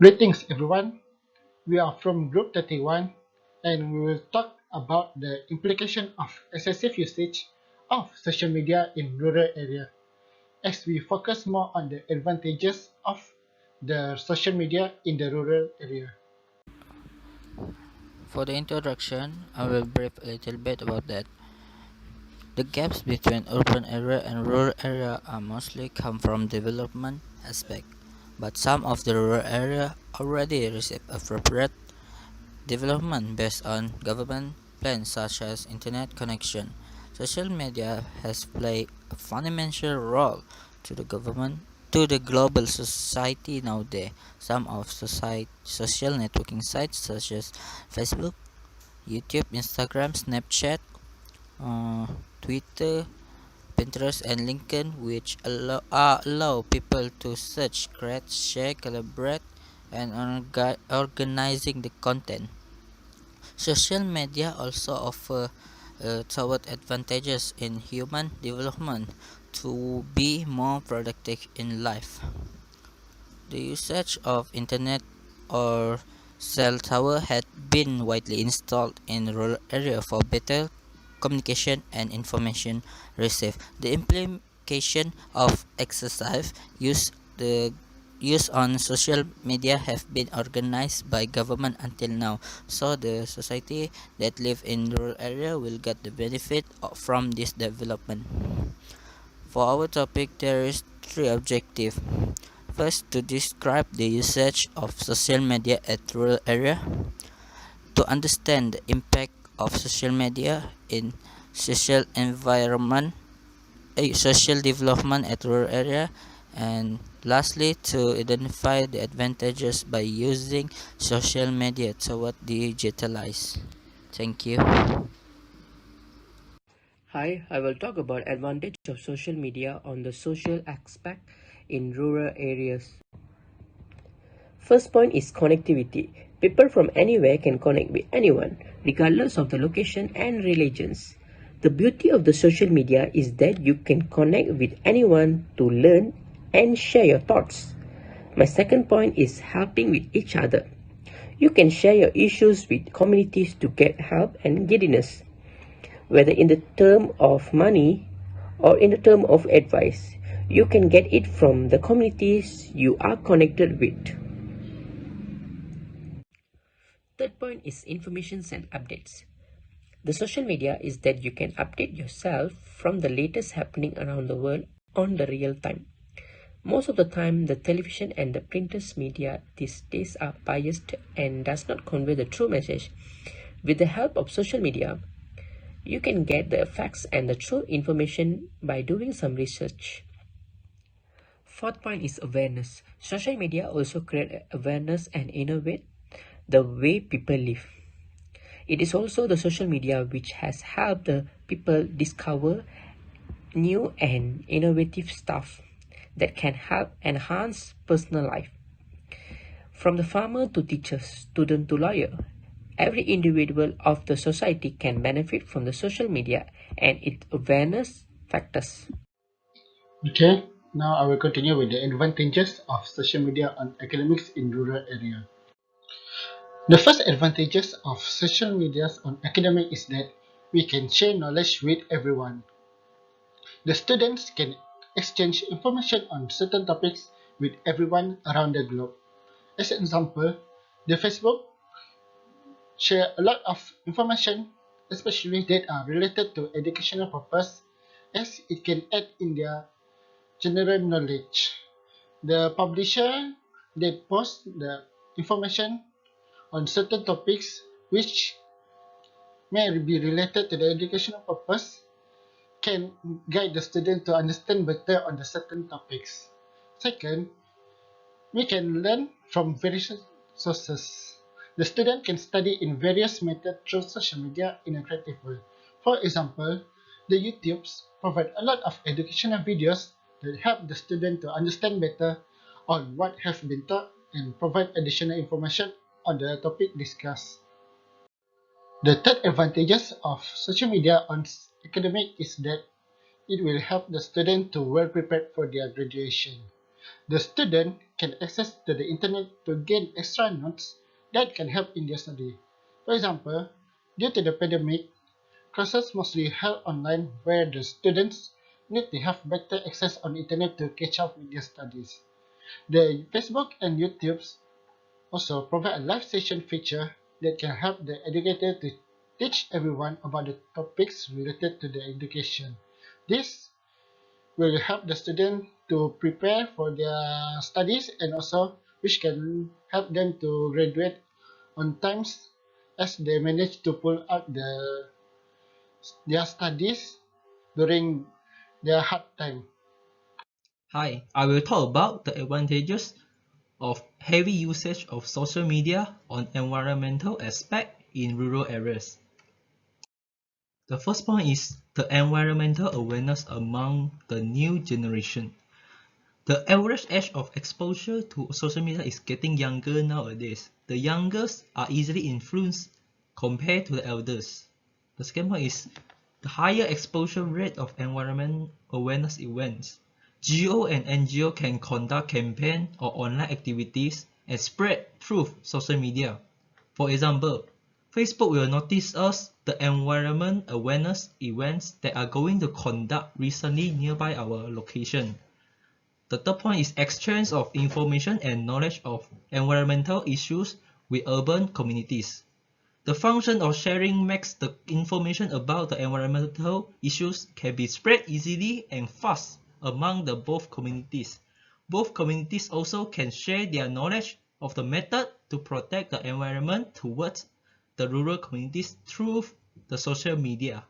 Greetings everyone, we are from Group 31 and we will talk about the implication of excessive usage of social media in rural area as we focus more on the advantages of the social media in the rural area. For the introduction, I will brief a little bit about that. The gaps between urban area and rural area are mostly come from development aspect, but some of the rural area already receive appropriate development based on government plans such as internet connection. Social media has played a fundamental role to the government to the global society nowadays. Some of social networking sites such as Facebook, YouTube, Instagram, Snapchat, uh, Twitter, Pinterest, and LinkedIn, which allow people to search, create, share, collaborate, and organizing the content. Social media also offer toward advantages in human development to be more productive in life. The usage of internet or cell tower had been widely installed in rural area for better communication and information received. The implication of excessive use on social media have been organized by government until now, so the society that live in rural area will get the benefit from this development. For our topic, there is three objectives. First, to describe the usage of social media at rural area, to understand the impact of social media in social environment, social development at rural area, and lastly, to identify the advantages by using social media toward digitalize. Thank you. Hi, I will talk about advantage of social media on the social aspect in rural areas. First point is connectivity. People from anywhere can connect with anyone, regardless of the location and religions. The beauty of the social media is that you can connect with anyone to learn and share your thoughts. My second point is helping with each other. You can share your issues with communities to get help and guidance, whether in the term of money or in the term of advice. You can get it from the communities you are connected with. Third point is informations and updates. The social media is that you can update yourself from the latest happening around the world on the real time. Most of the time, the television and the printers media these days are biased and does not convey the true message. With the help of social media, you can get the facts and the true information by doing some research. Fourth point is awareness. Social media also create awareness and innovate the way people live. It is also the social media which has helped the people discover new and innovative stuff that can help enhance personal life. From the farmer to teacher, student to lawyer, every individual of the society can benefit from the social media and its awareness factors. Okay, now I will continue with the advantages of social media on academics in rural area. The first advantages of social media on academic is that we can share knowledge with everyone. The students can exchange information on certain topics with everyone around the globe. As an example, the Facebook share a lot of information, especially that are related to educational purpose, as it can add in their general knowledge. The publisher they post the information on certain topics which may be related to the educational purpose can guide the student to understand better on the certain topics. Second, we can learn from various sources. The student can study in various methods through social media in a creative way. For example, the YouTubes provide a lot of educational videos that help the student to understand better on what have been taught and provide additional information on the topic discussed. The third advantages of social media on academic is that it will help the student to well prepared for their graduation. The student can access to the internet to gain extra notes that can help in their study. For example, due to the pandemic, classes mostly held online where the students need to have better access on internet to catch up with their studies. The Facebook and YouTube also provide a live session feature that can help the educator to teach everyone about the topics related to the education. This will help the student to prepare for their studies and also which can help them to graduate on times as they manage to pull out their studies during their hard time. Hi, I will talk about the advantages of heavy usage of social media on environmental aspect in rural areas. The first point is the environmental awareness among the new generation. The average age of exposure to social media is getting younger nowadays. The youngest are easily influenced compared to the elders. The second point is the higher exposure rate of environment awareness events. GO and NGO can conduct campaign or online activities and spread through social media. For example, Facebook will notice us the environment awareness events that are going to conduct recently nearby our location. The third point is exchange of information and knowledge of environmental issues with urban communities. The function of sharing makes the information about the environmental issues can be spread easily and fast among the both communities. Both communities also can share their knowledge of the method to protect the environment towards the rural communities through the social media.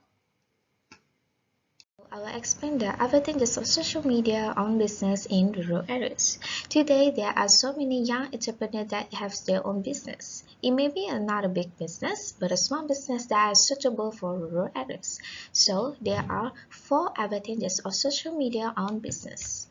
I will explain the advantages of social media on business in rural areas. Today, there are so many young entrepreneurs that have their own business. It may be not a big business, but a small business that is suitable for rural areas. So, there are 4 advantages of social media on business.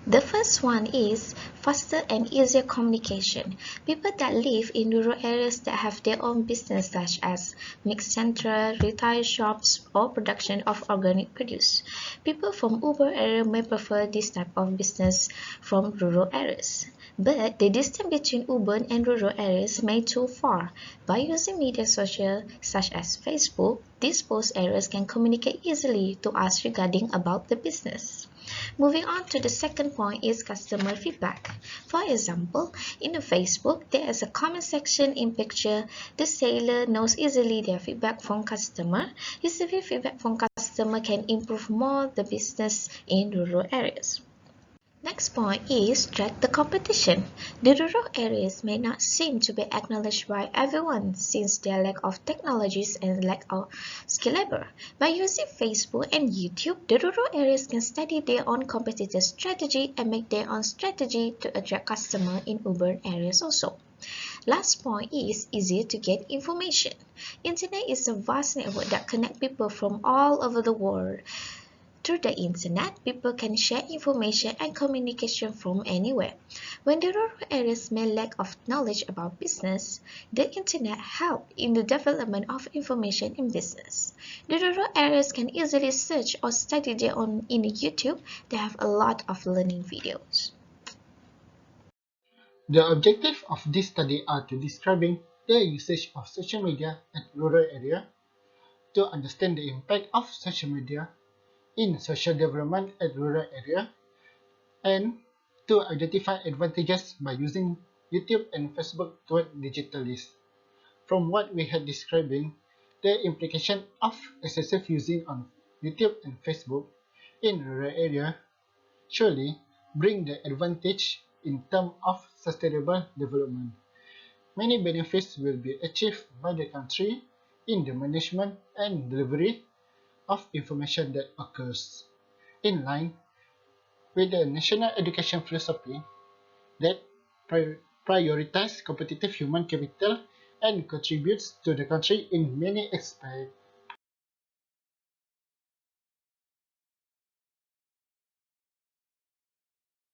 The first one is faster and easier communication. People that live in rural areas that have their own business such as mix center, retail shops, or production of organic produce. People from urban areas may prefer this type of business from rural areas. But the distance between urban and rural areas may too far. By using media social such as Facebook, these post areas can communicate easily to us regarding about the business. Moving on to the second point is customer feedback. For example, in the Facebook, there is a comment section in picture. The seller knows easily their feedback from customer. Receiving feedback from customer can improve more the business in rural areas. Next point is track the competition. The rural areas may not seem to be acknowledged by everyone since their lack of technologies and lack of skilled labor. By using Facebook and YouTube, the rural areas can study their own competitor strategy and make their own strategy to attract customers in urban areas also. Last point is easier to get information. Internet is a vast network that connects people from all over the world. Through the internet, people can share information and communication from anywhere. When the rural areas may lack of knowledge about business, the internet helps in the development of information in business. The rural areas can easily search or study their own in YouTube. They have a lot of learning videos. The objective of this study are to describing the usage of social media at rural area, to understand the impact of social media in social development at rural area, and to identify advantages by using YouTube and Facebook toward digitalists. From what we had describing, the implication of excessive using on YouTube and Facebook in rural area surely bring the advantage in terms of sustainable development. Many benefits will be achieved by the country in the management and delivery of information that occurs, in line with the national education philosophy that prioritizes competitive human capital and contributes to the country in many aspects.